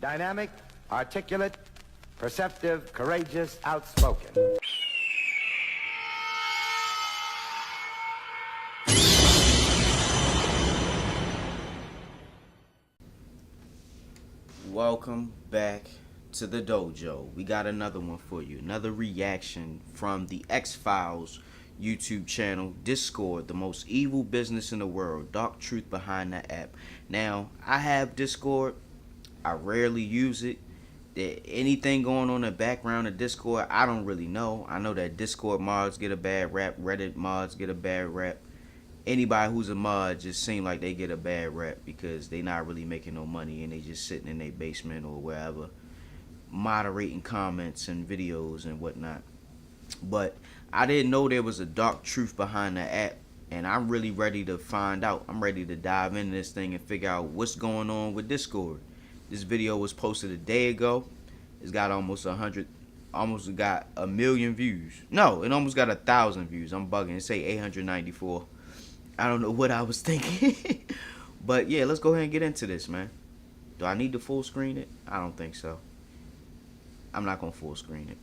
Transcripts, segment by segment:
Dynamic, articulate, perceptive, courageous, outspoken. Welcome back to the dojo. We got another one for you. Another reaction from the X-Files YouTube channel, Discord, the most evil business in the world. Dark truth behind that app. Now, I have Discord. I rarely use it. Anything going on in the background of Discord, I don't really know. I know that Discord mods get a bad rap. Reddit mods get a bad rap. Anybody who's a mod just seem like they get a bad rap because they not really making no money and they just sitting in their basement or wherever moderating comments and videos and whatnot. But I didn't know there was a dark truth behind the app, and I'm really ready to find out. I'm ready to dive into this thing and figure out what's going on with Discord. This video was posted a day ago. It's got almost got 1 million views. No, it almost got 1,000 views. I'm bugging. It say 894. I don't know what I was thinking. But yeah, let's go ahead and get into this, man. Do I need to full screen it? I don't think so. I'm not gonna full screen it.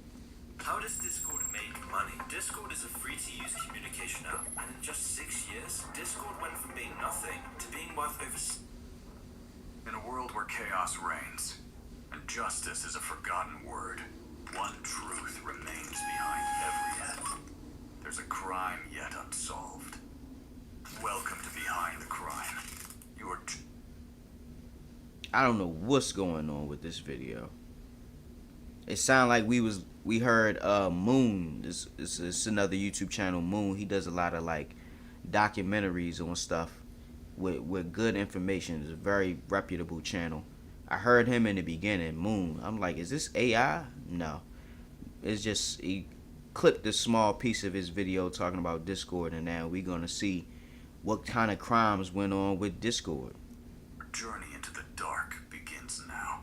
How does Discord make money? Discord is a free-to-use communication app, and in just 6 years, Discord went from being nothing to being worth over... In a world where chaos reigns, and justice is a forgotten word, one truth remains behind every end. There's a crime yet unsolved. Welcome to Behind the Crime. I don't know what's going on with this video. It sounded like we heard Moon. This is another YouTube channel, Moon. He does a lot of like documentaries on stuff with good information. It's a very reputable channel. I heard him in the beginning, Moon. I'm like, is this AI? No. It's just he clipped a small piece of his video talking about Discord, and now we're gonna see what kind of crimes went on with Discord. Our journey into the dark begins now.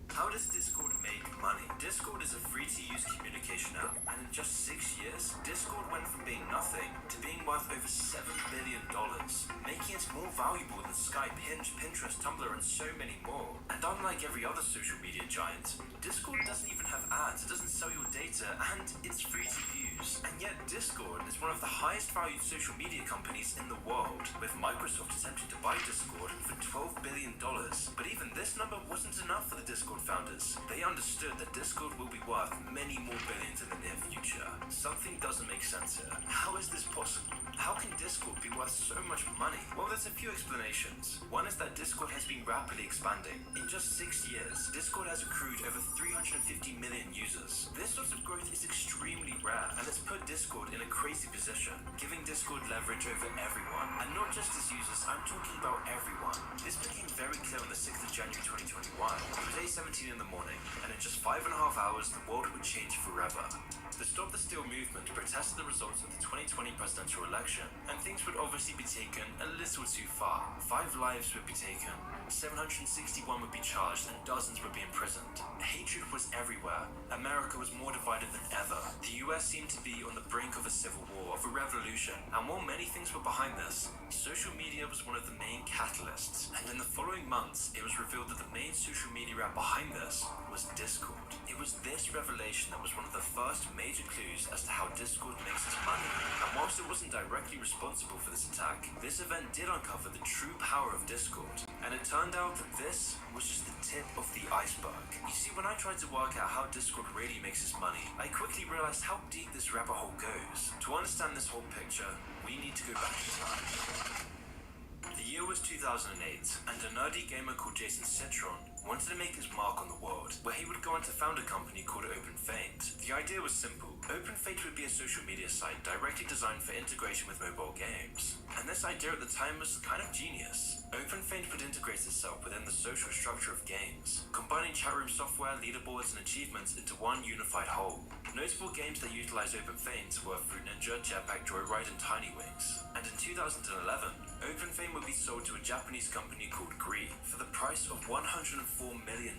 How does Discord make money? Discord is a free-to-use communication app, and in just 6 years, Discord went from being nothing to being worth over $7 billion, making it more valuable than Skype, Hinge, Pinterest, Tumblr, and so many more. And unlike every other social media giant, Discord doesn't even have ads, it doesn't sell your data, and it's free to use. And yet Discord is one of the highest valued social media companies in the world, with Microsoft attempting to buy Discord for $12 billion. But even this number wasn't enough for the Discord founders. They understood that Discord will be worth many more billions in the near future. Something doesn't make sense here. How is this possible? How can Discord be worth so much money? Well, there's a few explanations. One is that Discord has been rapidly expanding. In just 6 years, Discord has accrued over 350 million users. This sort of growth is extremely rare, and it's put Discord in a crazy position, giving Discord leverage over everyone. And not just as users, I'm talking about everyone. This became very clear on the 6th of January 2021. It was 8:17 in the morning, and in just 5.5 hours, the world would change forever. The Stop the Steal movement protested the results of the 2020 presidential election, and things would obviously be taken a little too far. 5 lives would be taken, 761 would be charged, and dozens would be imprisoned. Hatred was everywhere. America was more divided than ever. The US seemed to be on the brink of a civil war, of a revolution, and while many things were behind this, social media was one of the main catalysts. And in the following months, it was revealed that the main social media app behind this was Discord. It was this revelation that was one of the first major clues as to how Discord makes its money. And whilst it wasn't directly responsible for this attack, this event did uncover the true power of Discord. And it turned out that this was just the tip of the iceberg. You see, when I tried to work out how Discord really makes its money, I quickly realized how deep this rabbit hole goes. To understand this whole picture, we need to go back in time. The year was 2008, and a nerdy gamer called Jason Citron wanted to make his mark on the world, where he would go on to found a company called OpenFate. The idea was simple. OpenFate would be a social media site directly designed for integration with mobile games. And this idea at the time was kind of genius. OpenFate would integrate itself within the social structure of games, combining chat room software, leaderboards, and achievements into one unified whole. Notable games that utilize OpenFate were Fruit Ninja, Jetpack Joyride, and Tiny Wings. And in 2011, OpenFate would be sold to a Japanese company called Gree for the price of $104 million.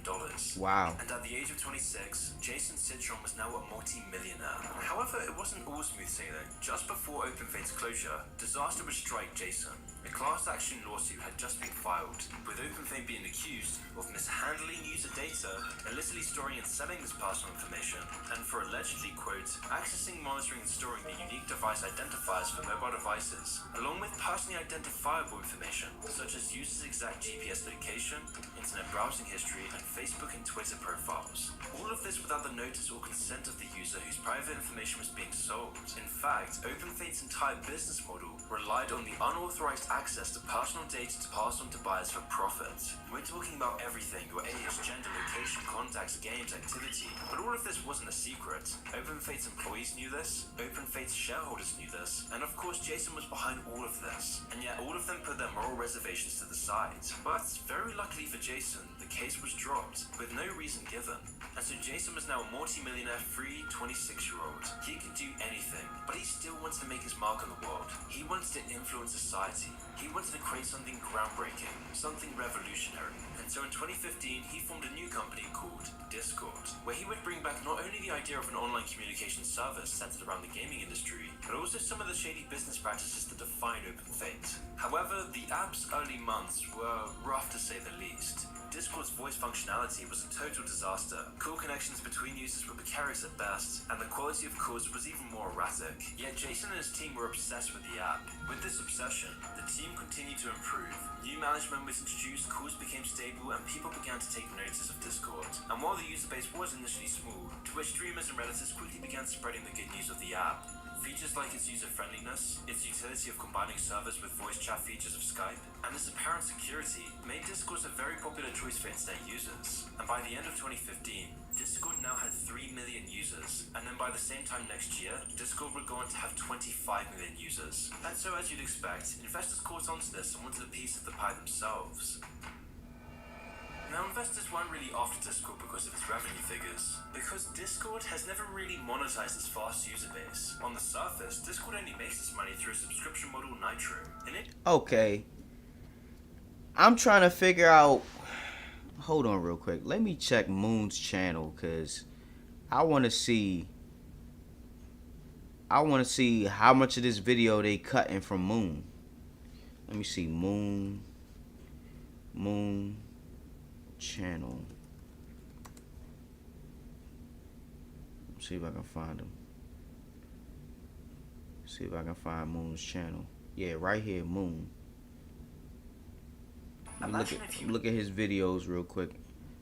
Wow. And at the age of 26, Jason Citron was now a multi-millionaire. However, it wasn't all smooth sailing. Just before OpenFate's closure, disaster would strike Jason. A class action lawsuit had just been filed, with OpenFate being accused of mishandling handling user data, illicitly storing and selling this personal information, and for allegedly, quote, accessing, monitoring, and storing the unique device identifiers for mobile devices, along with personally identifiable information, such as users' exact GPS location, internet browsing history, and Facebook and Twitter profiles. All of this without the notice or consent of the user whose private information was being sold. In fact, OpenFate's entire business model relied on the unauthorized access to personal data to pass on to buyers for profit. We're talking about everything: your age, gender, location, contacts, games, activity. But all of this wasn't a secret. OpenFate's employees knew this, OpenFate's shareholders knew this, and of course Jason was behind all of this. And yet all of them put their moral reservations to the side. But very luckily for Jason, the case was dropped, with no reason given. And so Jason was now a multi-millionaire, free 26-year-old. He could do anything, but he still wanted to make his mark on the world. He wanted to influence society. He wanted to create something groundbreaking, something revolutionary. And so in 2015, he formed a new company called Discord, where he would bring back not only the idea of an online communication service centered around the gaming industry, but also some of the shady business practices that define OpenFate. However, the app's early months were rough to say the least. Discord's voice functionality was a total disaster. Call connections between users were precarious at best, and the quality of calls was even more erratic. Yet Jason and his team were obsessed with the app. With this obsession, the team continued to improve. New management was introduced, calls became stable, and people began to take notice of Discord. And while the user base was initially small, Twitch streamers and Redditors quickly began spreading the good news of the app. Features like its user-friendliness, its utility of combining servers with voice chat features of Skype, and its apparent security made Discord a very popular choice for internet users. And by the end of 2015, Discord now had 3 million users, and then by the same time next year, Discord would go on to have 25 million users. And so, as you'd expect, investors caught onto this and wanted a piece of the pie themselves. Now, investors weren't really after Discord because of its revenue figures, because Discord has never really monetized its vast user base. On the surface, Discord only makes its money through a subscription model, Nitro. Okay. I'm trying to figure out... Hold on real quick. Let me check Moon's channel, because I want to see how much of this video they cutting from Moon. Let me see. Moon channel. Let's see if I can find him. See if I can find Moon's channel. Yeah, right here, Moon. Look at his videos real quick.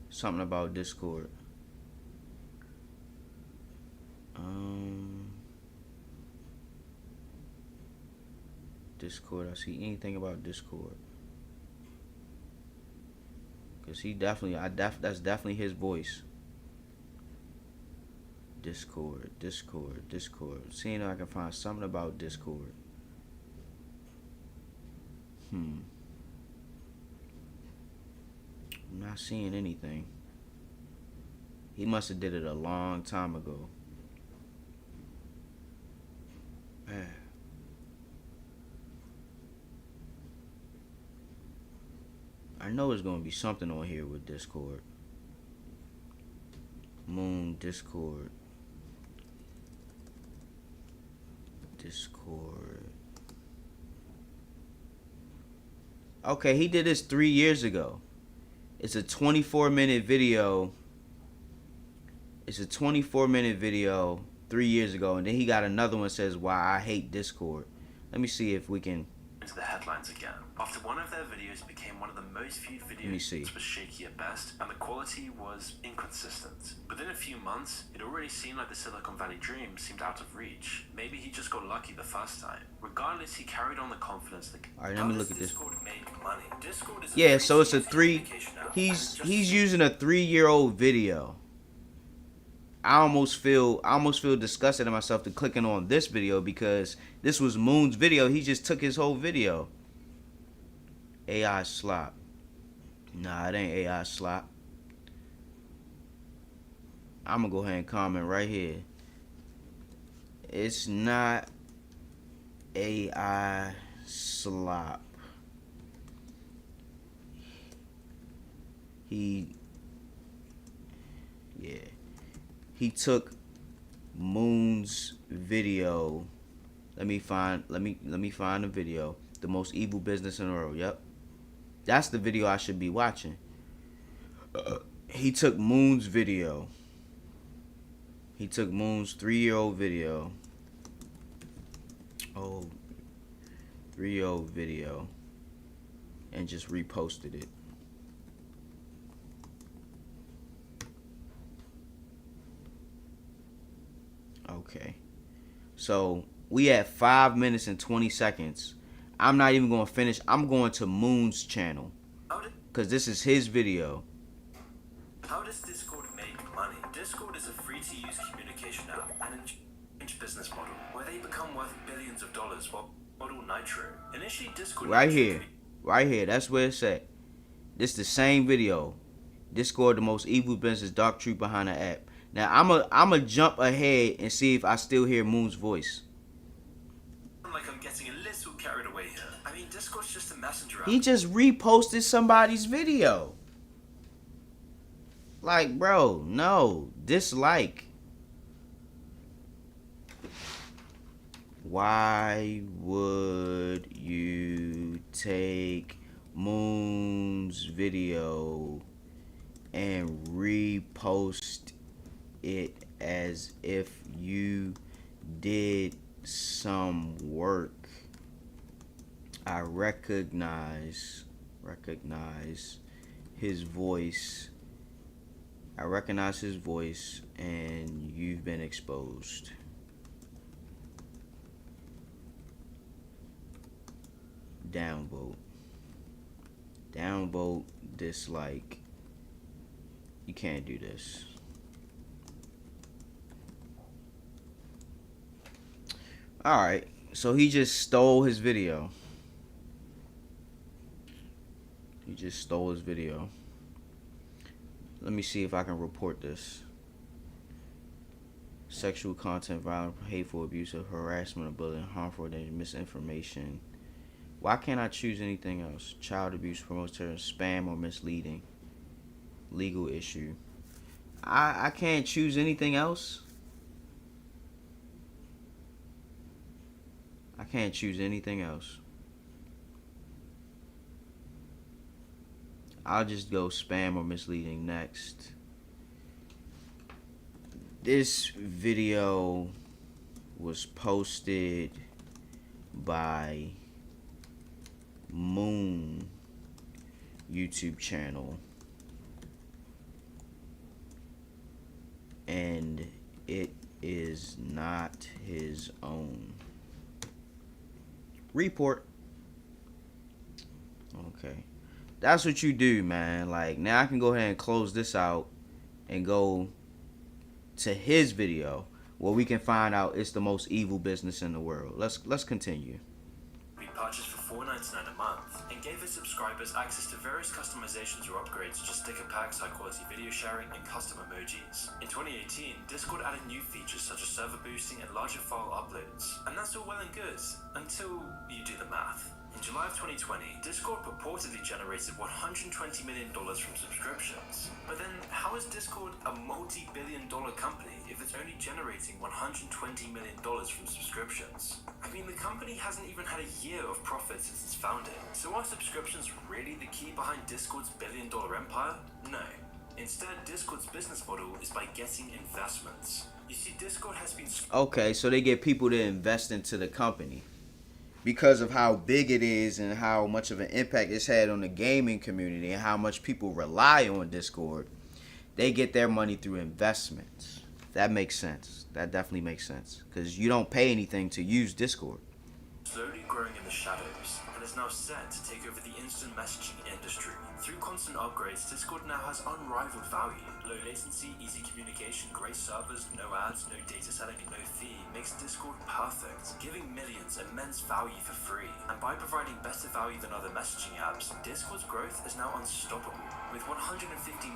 Something about Discord. Discord. I see anything about Discord? Cause he definitely, that's definitely his voice. Discord. Seeing if I can find something about Discord. I'm not seeing anything. He must have did it a long time ago. Man. I know there's gonna be something on here with Discord. Moon Discord. Okay, he did this 3 years ago. It's a 24-minute video. It's a 24-minute video 3 years ago, and then he got another one that says why I hate Discord. Let me see if we can. Into the headlines again. After one of their videos became one of the most viewed videos, it was shaky at best, and the quality was inconsistent. Within a few months, it already seemed like the Silicon Valley dream seemed out of reach. Maybe he just got lucky the first time. Regardless, he carried on the confidence that. Alright, let me look at this. Discord Yeah, so it's a he's using a 3-year-old video. I almost feel disgusted at myself to clicking on this video because this was Moon's video. He just took his whole video. AI slop. Nah, it ain't AI slop. I'm gonna go ahead and comment right here. It's not AI slop. He took Moon's video. Let me find the video. The most evil business in the world. Yep. That's the video I should be watching. he took Moon's video. He took Moon's 3-year-old video. Oh, 3-year-old video. And just reposted it. Okay. So we at 5 minutes and 20 seconds. I'm not even going to finish. I'm going to Moon's channel. Because this is his video. How does Discord make money? Discord is a free-to-use communication app and a business model where they become worth billions of dollars while model Nitro. Initially, Discord... Right here. Right here. That's where it's at. This the same video. Discord, the most evil business, dark truth behind the app. Now, I'm a jump ahead and see if I still hear Moon's voice. Like I'm getting a little carried away here. I mean, Discord's just a messenger app. He just reposted somebody's video. Like, bro, no. Dislike. Why would you take Moon's video and repost it as if you did some work? I recognize his voice. I recognize his voice, and you've been exposed. Downvote. Downvote, dislike. You can't do this. Alright, so he just stole his video. He just stole his video. Let me see if I can report this. Sexual content, violent, hateful, abusive, harassment, bullying, harmful, misinformation. Why can't I choose anything else? Child abuse, promotes terrorism, spam, or misleading. Legal issue. I can't choose anything else? I can't choose anything else. I'll just go spam or misleading next. This video was posted by Moon YouTube channel, and it is not his own. Report. Okay. That's what you do, man. Like, now I can go ahead and close this out and go to his video where we can find out it's the most evil business in the world. Let's continue. We purchased for $4.99 a month and gave its subscribers access to various customizations or upgrades such as sticker packs, high quality video sharing, and custom emojis. In 2018, Discord added new features such as server boosting and larger file uploads. And that's all well and good, until you do the math. In July of 2020, Discord purportedly generated $120 million from subscriptions. But then, how is Discord a multi-billion-dollar company if it's only generating $120 million from subscriptions? I mean, the company hasn't even had a year of profit since its founding. So are subscriptions really the key behind Discord's billion-dollar empire? No. Instead, Discord's business model is by getting investments. You see, Discord has been... Okay, so they get people to invest into the company. Because of how big it is and how much of an impact it's had on the gaming community and how much people rely on Discord, they get their money through investments. That makes sense. That definitely makes sense. Because you don't pay anything to use Discord. Slowly growing in the shadows, and is now set to take over the instant messaging industry. Through constant upgrades, Discord now has unrivaled value. Low latency, easy communication, great servers, no ads, no data selling, and no fee makes Discord perfect, giving millions immense value for free. And by providing better value than other messaging apps, Discord's growth is now unstoppable. With 150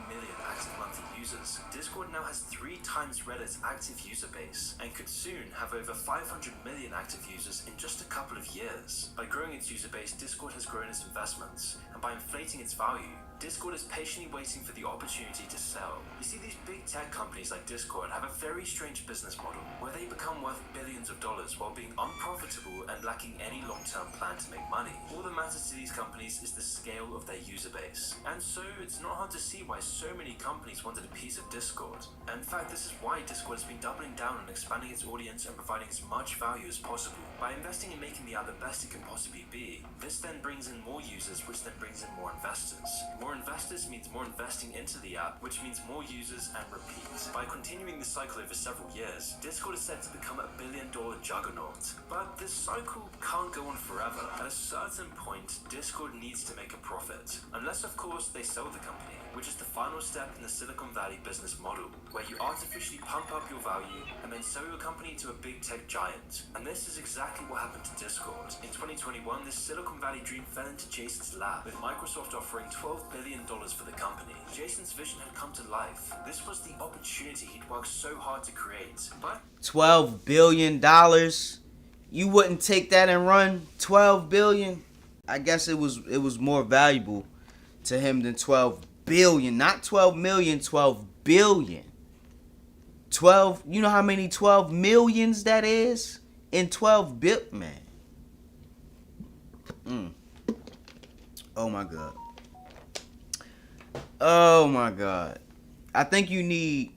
million active monthly users, Discord now has 3 times Reddit's active user base, and could soon have over 500 million active users in just a couple of years. By growing its user base, Discord has grown its investments, and by inflating its value, Discord is patiently waiting for the opportunity to sell. You see, these big tech companies like Discord have a very strange business model where they become worth billions of dollars while being unprofitable and lacking any long-term plan to make money. All that matters to these companies is the scale of their user base. And so it's not hard to see why so many companies wanted a piece of Discord. In fact, this is why Discord has been doubling down on expanding its audience and providing as much value as possible. By investing in making the app the best it can possibly be, this then brings in more users, which then brings in more investors. More investors means more investing into the app, which means more users and repeats. By continuing this cycle over several years, Discord is set to become a billion-dollar juggernaut. But this cycle can't go on forever. At a certain point, Discord needs to make a profit. Unless, of course, they sell the company, which is the final step in the Silicon Valley business model, where you artificially pump up your value and then sell your company to a big tech giant. And this is exactly what happened to Discord. In 2021, this Silicon Valley dream fell into Jason's lap, with Microsoft offering $12 billion for the company. Jason's vision had come to life. This was the opportunity he'd worked so hard to create. But $12 billion? You wouldn't take that and run? $12 billion? I guess it was more valuable to him than 12 billion. Not 12 million, 12 billion. 12, you know how many 12 millions that is? In 12 man. Oh my God. Oh my God. I think you need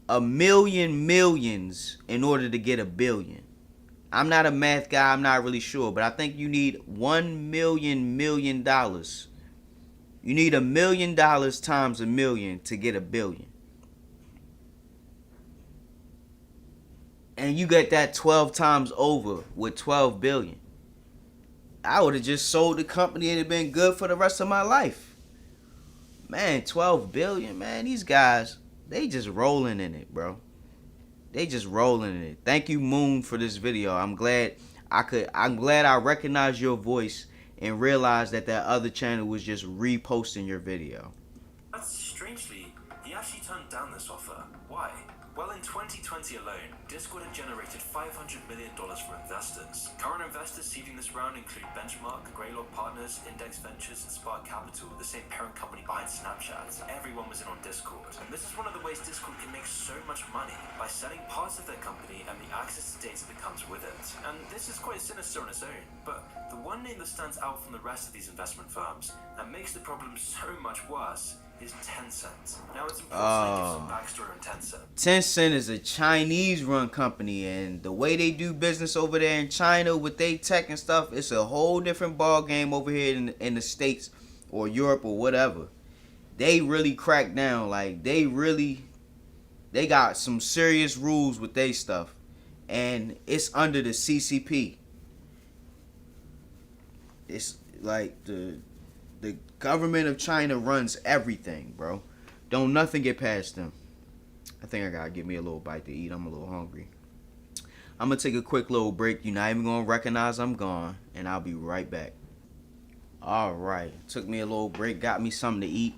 a million millions in order to get a billion. I'm not a math guy, I'm not really sure, but I think you need $1 million. You need $1 million times a million to get a billion. And you get that 12 times over with 12 billion. I would have just sold the company and it'd been good for the rest of my life. Man, 12 billion, man, these guys, they just rolling in it, bro. They just rolling in it. Thank you, Moon, for this video. I'm glad I recognized your voice and realized that other channel was just reposting your video. But strangely, he actually turned down this offer. Why? Well, in 2020 alone, Discord had generated $500 million from investors. Current investors seeding this round include Benchmark, Greylog Partners, Index Ventures, and Spark Capital, the same parent company behind Snapchat. Everyone was in on Discord. And this is one of the ways Discord can make so much money, by selling parts of their company and the access to data that comes with it. And this is quite sinister on its own, but the one name that stands out from the rest of these investment firms and makes the problem so much worse is Tencent. Now it's important to give some backstory on Tencent. Tencent is a Chinese-run company, and the way they do business over there in China with their tech and stuff, it's a whole different ball game over here in the States or Europe or whatever. They really crack down. Like they got some serious rules with their stuff, and it's under the CCP. It's like the government of China runs everything, bro. Don't nothing get past them. I think I gotta get me a little bite to eat. I'm a little hungry. I'm gonna take a quick little break. You're not even gonna recognize I'm gone, and I'll be right back. Alright, took me a little break, got me something to eat.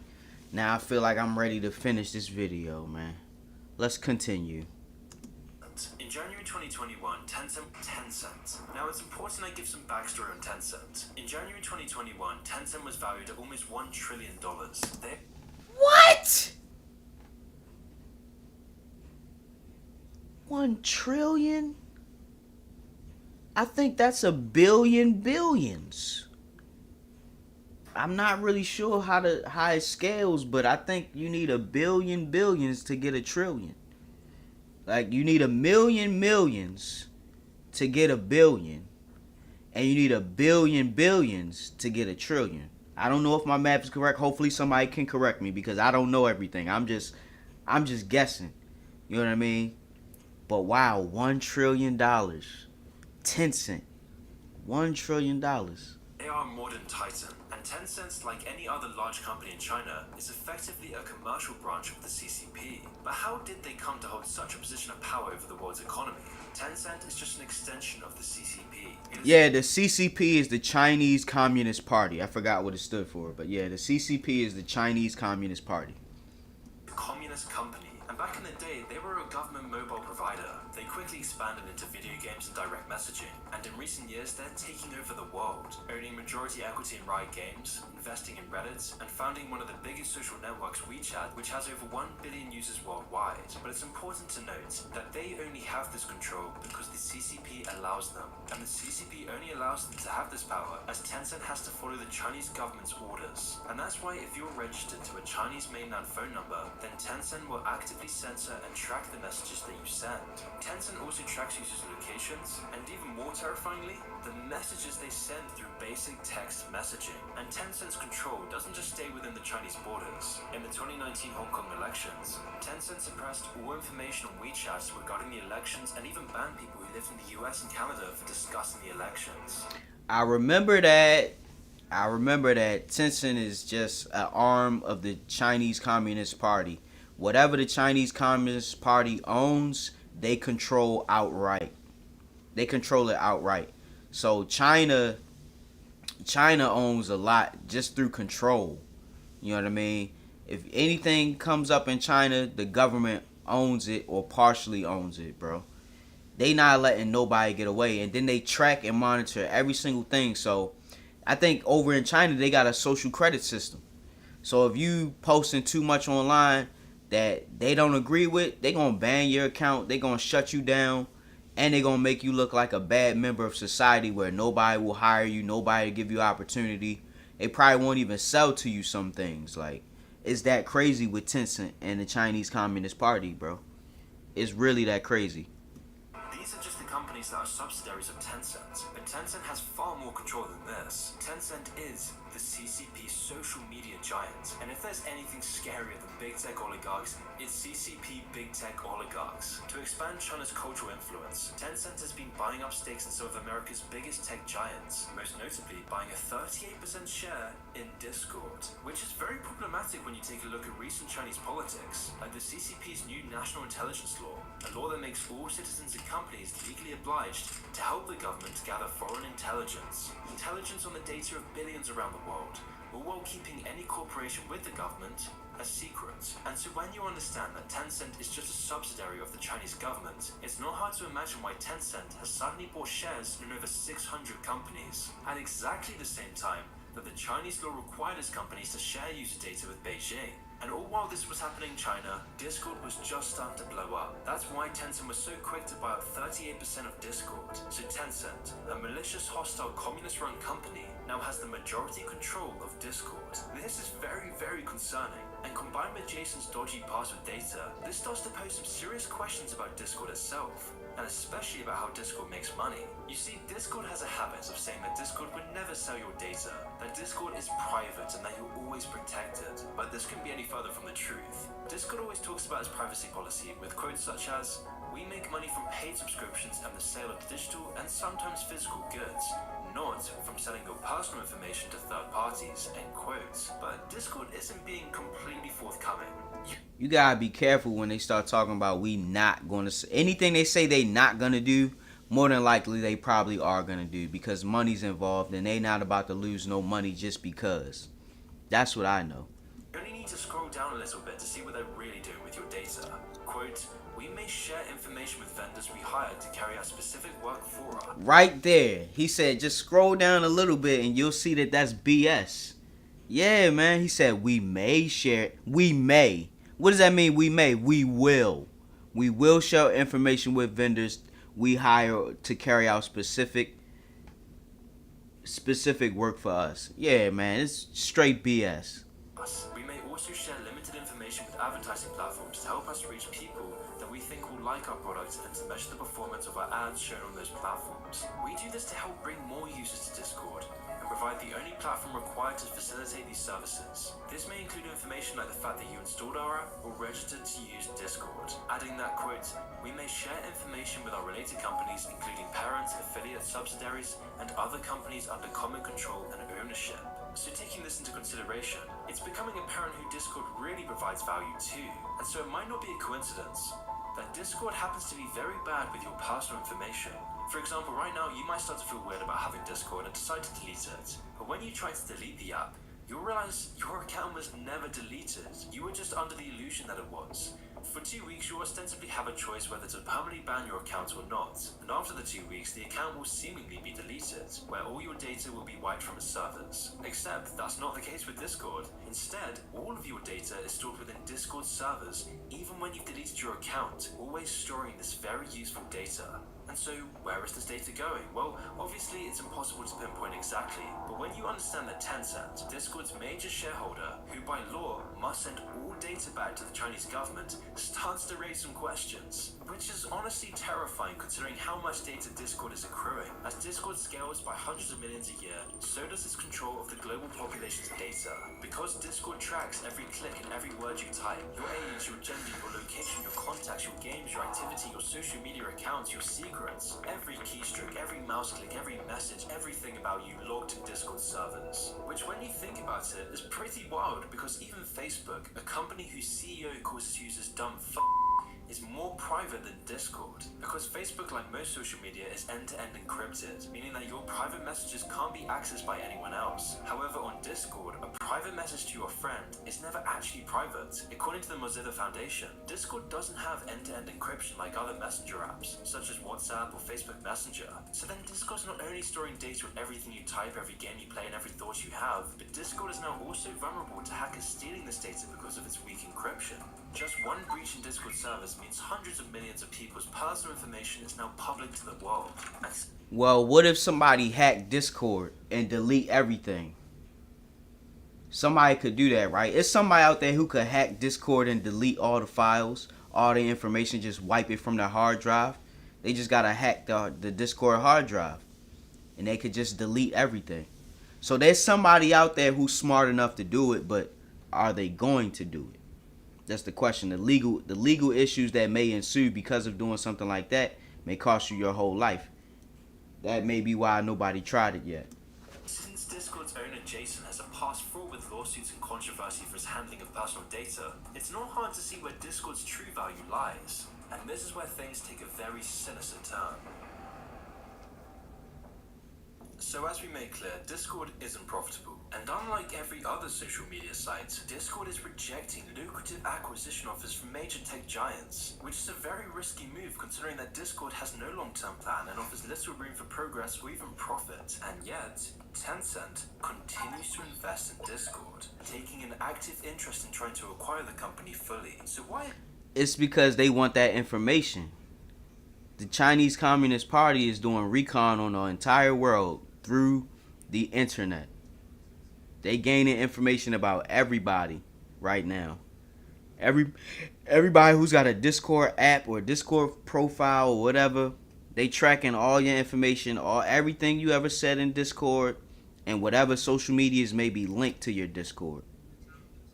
Now I feel like I'm ready to finish this video, man. Let's continue. In January 2021, Tencent. Now it's important I give some backstory on Tencent. In January 2021, Tencent was valued at almost $1 trillion. What? 1 trillion? I think that's a billion billions. I'm not really sure how it scales, but I think you need a billion billions to get a trillion. Like, you need a million millions to get a billion. And you need a billion billions to get a trillion. I don't know if my math is correct. Hopefully somebody can correct me, because I don't know everything. I'm just guessing. You know what I mean? But wow, $1 trillion. Tencent. $1 trillion. They are a modern titan, and Tencent, like any other large company in China, is effectively a commercial branch of the CCP. But how did they come to hold such a position of power over the world's economy? Tencent is just an extension of the CCP. Yeah, the CCP is the Chinese Communist Party. I forgot what it stood for, but yeah, the CCP is the Chinese Communist Party. Communist famous company, and back in the day, they were a government mobile provider. They quickly expanded into video games and direct messaging, and in recent years, they're taking over the world, owning majority equity in Riot Games, investing in Reddit, and founding one of the biggest social networks, WeChat, which has over 1 billion users worldwide. But it's important to note that they only have this control because the CCP allows them, and the CCP only allows them to have this power as Tencent has to follow the Chinese government's orders. And that's why if you're registered to a Chinese mainland phone number, then Tencent will actively censor and track the messages that you send. Tencent also tracks users' locations, and even more terrifyingly, the messages they send through basic text messaging. And Tencent's control doesn't just stay within the Chinese borders. In the 2019 Hong Kong elections, Tencent suppressed all information on WeChat regarding the elections and even banned people who lived in the US and Canada for discussing the elections. I remember that Tencent is just an arm of the Chinese Communist Party. Whatever the Chinese Communist Party owns, they control outright. They control it outright. So China owns a lot just through control. You know what I mean? If anything comes up in China, the government owns it or partially owns it, bro. They not letting nobody get away, and then they track and monitor every single thing. So I think over in China they got a social credit system. So if you posting too much online that they don't agree with, they gonna ban your account, they gonna shut you down, and they gonna make you look like a bad member of society where nobody will hire you, nobody will give you opportunity. They probably won't even sell to you some things. Like, it's that crazy with Tencent and the Chinese Communist Party, bro. It's really that crazy. These are just the companies that are subsidiaries of Tencent, but Tencent has far more control than this. Tencent is the CCP social media giant, and if there's anything scarier than big tech oligarchs, it's CCP big tech oligarchs. To expand China's cultural influence, Tencent has been buying up stakes in some of America's biggest tech giants, most notably buying a 38% share in Discord, which is very problematic when you take a look at recent Chinese politics, like the CCP's new national intelligence law, a law that makes all citizens and companies legally obliged to help the government gather foreign intelligence on the data of billions around the world, all while keeping any cooperation with the government a secret. And so when you understand that Tencent is just a subsidiary of the Chinese government, it's not hard to imagine why Tencent has suddenly bought shares in over 600 companies, at exactly the same time that the Chinese law required its companies to share user data with Beijing. And all while this was happening in China, Discord was just starting to blow up. That's why Tencent was so quick to buy out 38% of Discord. So Tencent, a malicious, hostile, communist-run company, now has the majority control of Discord. This is very, very concerning. And combined with Jason's dodgy password data, this starts to pose some serious questions about Discord itself, and especially about how Discord makes money. You see, Discord has a habit of saying that Discord would never sell your data, that Discord is private and that you're always protected. But this couldn't be any further from the truth. Discord always talks about its privacy policy with quotes such as, "We make money from paid subscriptions and the sale of digital and sometimes physical goods, not from selling your personal information to third parties," end quotes. But Discord isn't being completely forthcoming. You gotta be careful when they start talking about we not gonna anything they say they not gonna do. More than likely they probably are gonna do, because money's involved and they not about to lose no money just because. That's what I know. You only need to scroll down a little bit to see what they're really doing with your data. Quote, "We may share information with vendors we hired to carry out specific work for us." Right there. He said just scroll down a little bit and you'll see that that's BS. Yeah, man. He said we may share. We may. What does that mean, we may? We will. We will share information with vendors we hire to carry out specific work for us. Yeah, man. It's straight BS. We may also share limited information with advertising platforms to help us reach people that we think will like our products and to measure the performance of our ads shown on those platforms. We do this to help bring more users to Discord and provide the only platform required to facilitate these services. This may include information like the fact that you installed our app or registered to use Discord. Adding that quote, "We may share information with our related companies, including parents, affiliates, subsidiaries, and other companies under common control and ownership." So taking this into consideration, it's becoming apparent who Discord really provides value to. And so it might not be a coincidence that Discord happens to be very bad with your personal information. For example, right now you might start to feel weird about having Discord and decide to delete it. But when you try to delete the app, you'll realize your account was never deleted. You were just under the illusion that it was. For 2 weeks, you'll ostensibly have a choice whether to permanently ban your account or not, and after the 2 weeks, the account will seemingly be deleted, where all your data will be wiped from its servers. Except, that's not the case with Discord. Instead, all of your data is stored within Discord servers, even when you've deleted your account, always storing this very useful data. And so, where is this data going? Well, obviously it's impossible to pinpoint exactly, but when you understand that Tencent, Discord's major shareholder, who by law must send all data back to the Chinese government, starts to raise some questions. Which is honestly terrifying considering how much data Discord is accruing. As Discord scales by hundreds of millions a year, so does its control of the global population's data. Because Discord tracks every click and every word you type, your age, your gender, your location, your contacts, your games, your activity, your social media accounts, your secrets, every keystroke, every mouse click, every message, everything about you logged to Discord servers. Which when you think about it, is pretty wild because even Facebook, a company whose CEO calls its users dumb is more private than Discord, because Facebook, like most social media, is end-to-end encrypted, meaning that your private messages can't be accessed by anyone else. However, on Discord, a private message to your friend is never actually private. According to the Mozilla Foundation, Discord doesn't have end-to-end encryption like other messenger apps, such as WhatsApp or Facebook Messenger. So then Discord's not only storing data on everything you type, every game you play, and every thought you have, but Discord is now also vulnerable to hackers stealing this data because of its weak encryption. Just one breach in Discord servers means hundreds of millions of people's personal information is now public to the world. Well, what if somebody hacked Discord and delete everything? Somebody could do that, right? It's somebody out there who could hack Discord and delete all the files, all the information, just wipe it from their hard drive. They just gotta hack the Discord hard drive, and they could just delete everything. So there's somebody out there who's smart enough to do it, but are they going to do it? That's the question. The legal issues that may ensue because of doing something like that may cost you your whole life. That may be why nobody tried it yet. Since Discord's owner Jason has a past fraught with lawsuits and controversy for his handling of personal data, it's not hard to see where Discord's true value lies. And this is where things take a very sinister turn. So as we made clear, Discord isn't profitable. And unlike every other social media site, Discord is rejecting lucrative acquisition offers from major tech giants, which is a very risky move considering that Discord has no long-term plan and offers little room for progress or even profit. And yet, Tencent continues to invest in Discord, taking an active interest in trying to acquire the company fully. So why? It's because they want that information. The Chinese Communist Party is doing recon on the entire world through the internet. They gaining information about everybody right now. Everybody who's got a Discord app or Discord profile or whatever, they tracking all your information, everything you ever said in Discord, and whatever social medias may be linked to your Discord.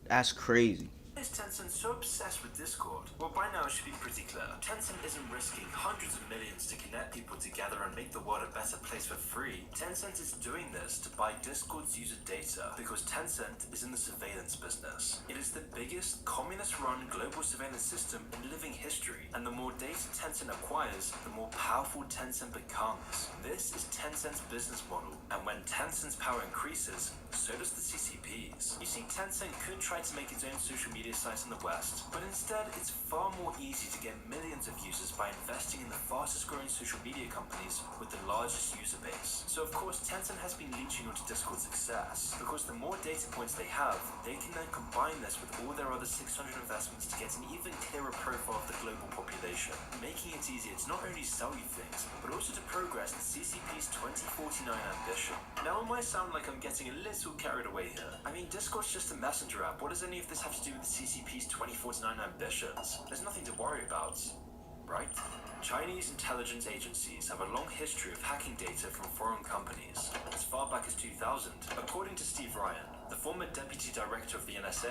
That's crazy. Why is Tencent so obsessed with Discord? Well, by now it should be pretty clear. Tencent isn't risking hundreds of millions to connect people together and make the world a better place for free. Tencent is doing this to buy Discord's user data because Tencent is in the surveillance business. It is the biggest communist-run global surveillance system in living history, and the more data Tencent acquires, the more powerful Tencent becomes. This is Tencent's business model, and when Tencent's power increases, so does the CCP's. You see, Tencent could try to make its own social media sites in the West, but instead it's far more easy to get millions of users by investing in the fastest growing social media companies with the largest user base. So of course Tencent has been leeching onto Discord's success, because the more data points they have, they can then combine this with all their other 600 investments to get an even clearer profile of the global population, making it easier to not only sell you things, but also to progress the CCP's 2049 ambition. Now it might sound like I'm getting a little carried away here. I mean, Discord's just a messenger app. What does any of this have to do with the CCP's 2049 ambitions? There's nothing to worry about, right? Chinese intelligence agencies have a long history of hacking data from foreign companies, as far back as 2000. According to Steve Ryan, the former deputy director of the NSA,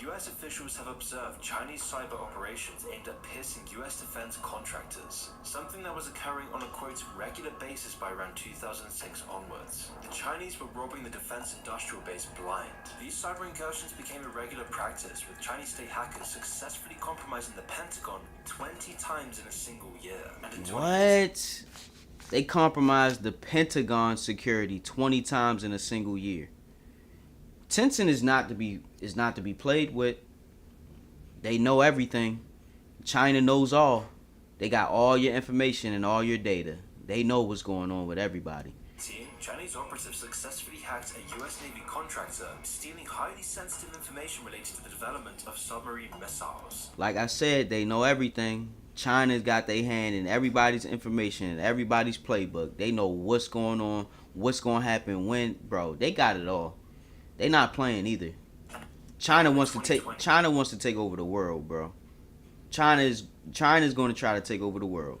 US officials have observed Chinese cyber operations aimed at piercing US defense contractors, something that was occurring on a quote regular basis by around 2006 onwards. The Chinese were robbing the defense industrial base blind. These cyber incursions became a regular practice, with Chinese state hackers successfully compromising the Pentagon 20 times in a single year. And in 20 years, What? They compromised the Pentagon security 20 times in a single year. Tencent is not to be played with. They know everything. China knows all. They got all your information and all your data. They know what's going on with everybody. Chinese operatives successfully hacked a US Navy contractor, stealing highly sensitive information related to the development of submarine missiles. Like I said, they know everything. China's got their hand in everybody's information and everybody's playbook. They know what's going on, what's going to happen when. Bro, they got it all. They not playing either. China wants to take over the world, bro. China's going to try to take over the world.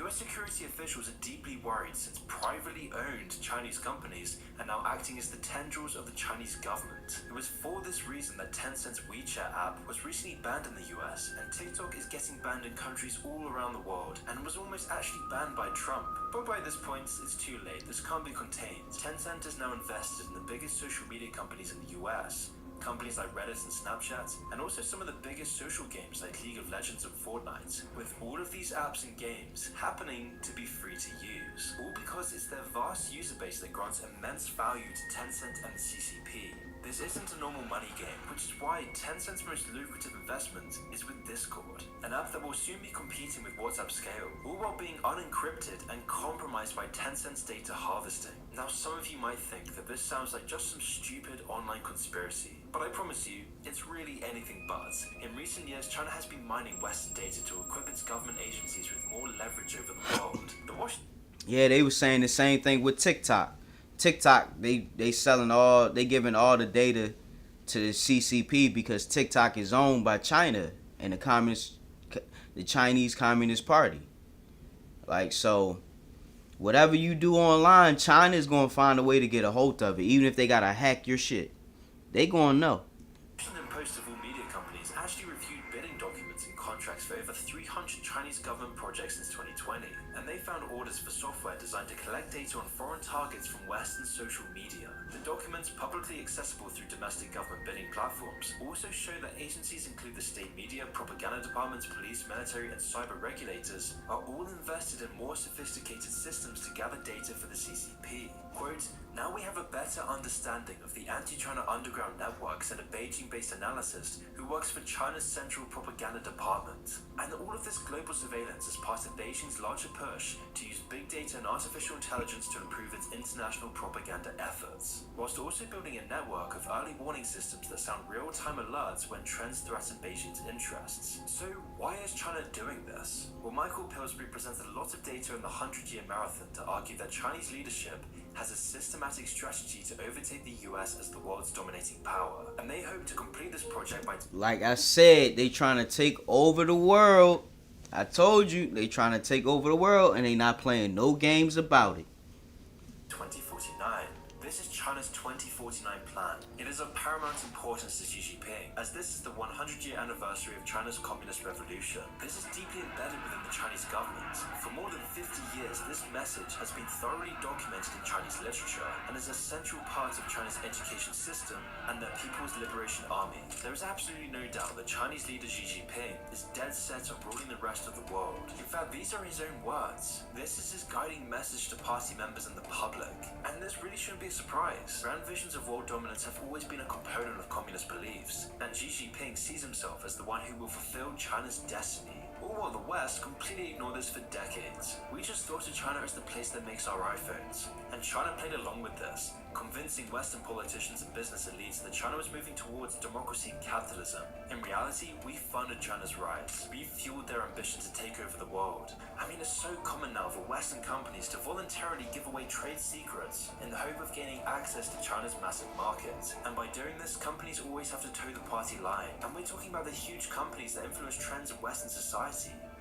US security officials are deeply worried since privately owned Chinese companies are now acting as the tendrils of the Chinese government. It was for this reason that Tencent's WeChat app was recently banned in the US, and TikTok is getting banned in countries all around the world, and was almost actually banned by Trump. But by this point, it's too late. This can't be contained. Tencent is now invested in the biggest social media companies in the US. Companies like Reddit and Snapchat, and also some of the biggest social games like League of Legends and Fortnite, with all of these apps and games happening to be free to use, all because it's their vast user base that grants immense value to Tencent and the CCP. This isn't a normal money game, which is why Tencent's most lucrative investment is with Discord, an app that will soon be competing with WhatsApp Scale, all while being unencrypted and compromised by Tencent's data harvesting. Now, some of you might think that this sounds like just some stupid online conspiracy, but I promise you, it's really anything but. In recent years, China has been mining Western data to equip its government agencies with more leverage over the world. Yeah, they were saying the same thing with TikTok. TikTok, they giving all the data to the CCP because TikTok is owned by China and the Chinese Communist Party. Like, so whatever you do online, China is gonna find a way to get a hold of it, even if they gotta hack your shit. They gonna know. Washington Post of all media companies actually reviewed bidding documents and contracts for over 300 Chinese government projects since 2020, and they found orders for software designed to collect data on foreign targets from Western social media. The documents, publicly accessible through domestic government bidding platforms, also show that agencies include the state media, propaganda departments, police, military, and cyber regulators are all invested in more sophisticated systems to gather data for the CCP. Quote, "Now we have a better understanding of the anti-China underground network," said a Beijing-based analyst who works for China's Central Propaganda Department. And all of this global surveillance is part of Beijing's larger push to use big data and artificial intelligence to improve its international propaganda efforts, whilst also building a network of early warning systems that sound real-time alerts when trends threaten Beijing's interests. So why is China doing this? Well, Michael Pillsbury presented a lot of data in the 100-year marathon to argue that Chinese leadership has a systematic strategy to overtake the US as the world's dominating power, and they hope to complete this project by... Like I said, they trying to take over the world. I told you, they trying to take over the world, and they not playing no games about it. 2049. This is China's 2049 plan. It is of paramount importance to Xi Jinping, as this is the 100-year anniversary of China's Communist Revolution. This is deeply embedded within the Chinese government. For more than 50 years, this message has been thoroughly documented in Chinese literature and is a central part of China's education system and their People's Liberation Army. There is absolutely no doubt that Chinese leader Xi Jinping is dead set on ruling the rest of the world. In fact, these are his own words. This is his guiding message to party members and the public. And this really shouldn't be a surprise. Grand visions of world dominance have always been a component of communist beliefs, and Xi Jinping sees himself as the one who will fulfill China's destiny. All while the West completely ignored this for decades. We just thought of China as the place that makes our iPhones, and China played along with this, convincing Western politicians and business elites that China was moving towards democracy and capitalism. In reality, we funded China's rise. We fueled their ambition to take over the world. I mean, it's so common now for Western companies to voluntarily give away trade secrets in the hope of gaining access to China's massive market. And by doing this, companies always have to toe the party line. And we're talking about the huge companies that influence trends in Western society.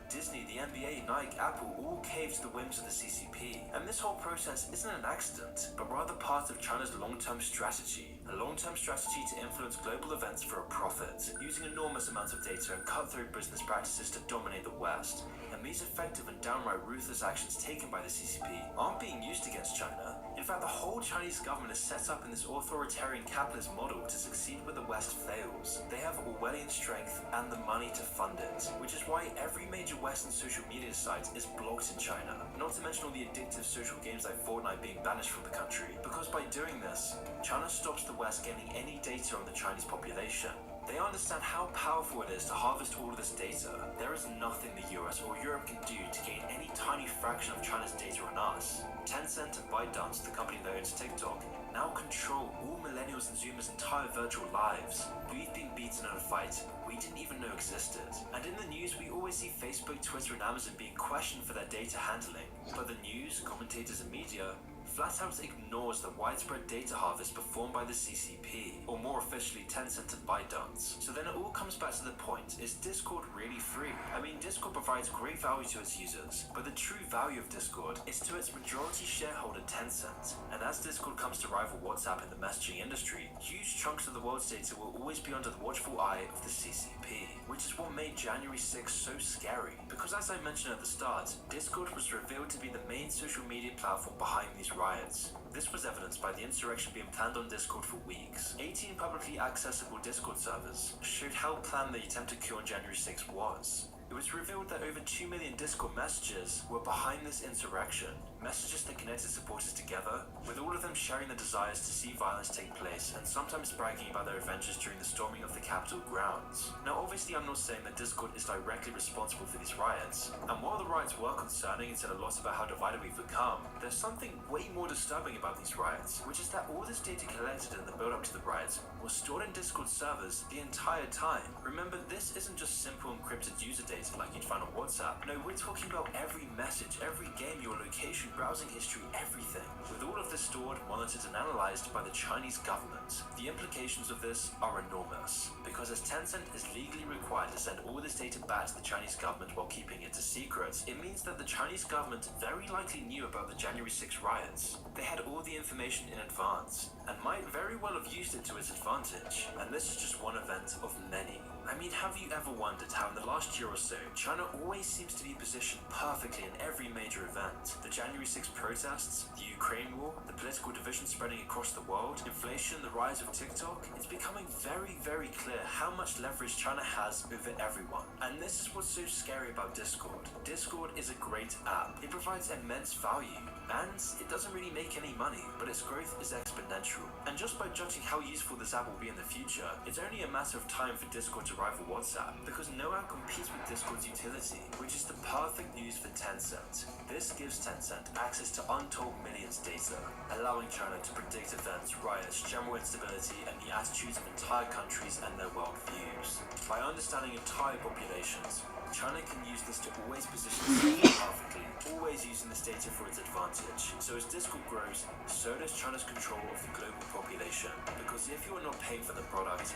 Disney, the NBA, Nike, Apple all caved to the whims of the CCP. And this whole process isn't an accident, but rather part of China's long-term strategy. A long-term strategy to influence global events for a profit, using enormous amounts of data and cutthroat business practices to dominate the West. And these effective and downright ruthless actions taken by the CCP aren't being used against China. In fact, the whole Chinese government is set up in this authoritarian capitalist model to succeed where the West fails. They have Orwellian strength and the money to fund it, which is why every major Western social media site is blocked in China. Not to mention all the addictive social games like Fortnite being banished from the country. Because by doing this, China stops the the West getting any data on the Chinese population. They understand how powerful it is to harvest all of this data. There is nothing the US or Europe can do to gain any tiny fraction of China's data on us. Tencent and ByteDance, the company that owns TikTok, now control all millennials and Zoomers' entire virtual lives. We've been beaten in a fight we didn't even know existed. And in the news, we always see Facebook, Twitter, and Amazon being questioned for their data handling. But the news, commentators, and media flat out ignores the widespread data harvest performed by the CCP, or more officially Tencent and ByteDance. So then it all comes back to the point, is Discord really free? I mean, Discord provides great value to its users, but the true value of Discord is to its majority shareholder Tencent. And as Discord comes to rival WhatsApp in the messaging industry, huge chunks of the world's data will always be under the watchful eye of the CCP, which is what made January 6th so scary. Because as I mentioned at the start, Discord was revealed to be the main social media platform behind these riots. This was evidenced by the insurrection being planned on Discord for weeks. 18 publicly accessible Discord servers showed how planned the attempted coup on January 6th was. It was revealed that over 2 million Discord messages were behind this insurrection. Messages that connected supporters together, with all of them sharing the desires to see violence take place and sometimes bragging about their adventures during the storming of the Capitol grounds. Now obviously I'm not saying that Discord is directly responsible for these riots, and while the riots were concerning and said a lot about how divided we've become, there's something way more disturbing about these riots, which is that all this data collected in the build-up to the riots was stored in Discord servers the entire time. Remember, this isn't just simple encrypted user data like you'd find on WhatsApp. No, we're talking about every message, every game, your location, browsing history, everything. With all of this stored, monitored, and analyzed by the Chinese government. The implications of this are enormous, because as Tencent is legally required to send all this data back to the Chinese government while keeping it a secret, it means that the Chinese government very likely knew about the January 6 riots. They had all the information in advance, and might very well have used it to its advantage. And this is just one event of many. I mean, have you ever wondered how in the last year or so, China always seems to be positioned perfectly in every major event? The January 6 protests, the Ukraine war, the political division spreading across the world, inflation, the rise of TikTok. It's becoming very, very clear how much leverage China has over everyone. And this is what's so scary about Discord. Discord is a great app. It provides immense value, and it doesn't really make any money, but its growth is exponential. And just by judging how useful this app will be in the future, it's only a matter of time for Discord to rival WhatsApp, because no app competes with Discord's utility, which is the perfect news for Tencent. This gives Tencent access to untold millions data, allowing China to predict events, riots, general instability, and the attitudes of entire countries and their world views. By understanding entire populations, China can use this to always position itself perfectly, always using this data for its advantage. So as Discord grows, so does China's control of the global population. Because if you are not paying for the product,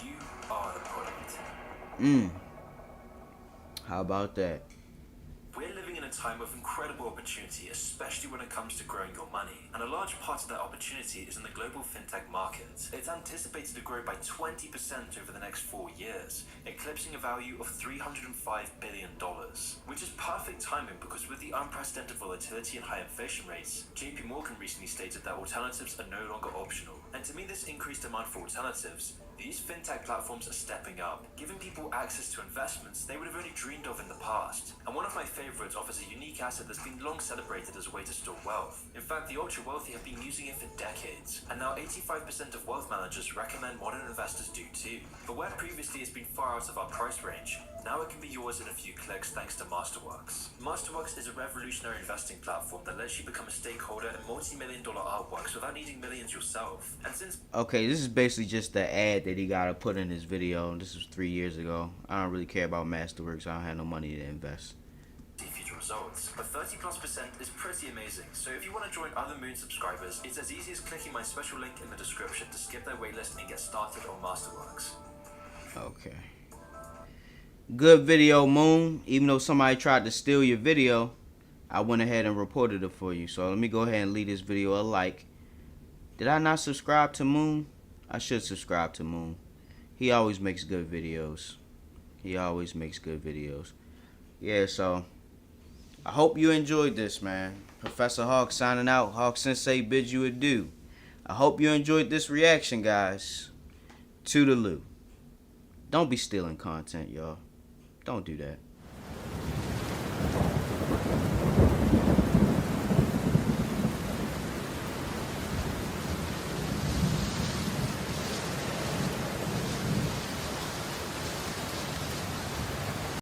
you are the product. How about that? We're living in a time of incredible opportunity, especially when it comes to growing your money. And a large part of that opportunity is in the global fintech market. It's anticipated to grow by 20% over the next 4 years, eclipsing a value of $305 billion, which is perfect timing because with the unprecedented volatility and high inflation rates, JP Morgan recently stated that alternatives are no longer optional. And to meet this increased demand for alternatives, these fintech platforms are stepping up, giving people access to investments they would have only dreamed of in the past. And one of my favorites offers a unique asset that's been long celebrated as a way to store wealth. In fact, the ultra-wealthy have been using it for decades, and now 85% of wealth managers recommend modern investors do too. But where previously it's been far out of our price range, now it can be yours in a few clicks thanks to Masterworks. Masterworks is a revolutionary investing platform that lets you become a stakeholder in multi-million-dollar artworks without needing millions yourself. And since Okay, this is basically just the ad that he got to put in his video. This was 3 years ago. I don't really care about Masterworks. I don't have no money to invest. future results, but 30+% is pretty amazing. So if you want to join other Moon subscribers, it's as easy as clicking my special link in the description to skip their waitlist and get started on Masterworks. Okay. Good video, Moon. Even though somebody tried to steal your video, I went ahead and reported it for you. So let me go ahead and leave this video a like. Did I not subscribe to Moon? I should subscribe to Moon. He always makes good videos. Yeah, so I hope you enjoyed this, man. Professor Hawk signing out. Hawk Sensei bids you adieu. I hope you enjoyed this reaction, guys. Toodaloo. Don't be stealing content, y'all. Don't do that.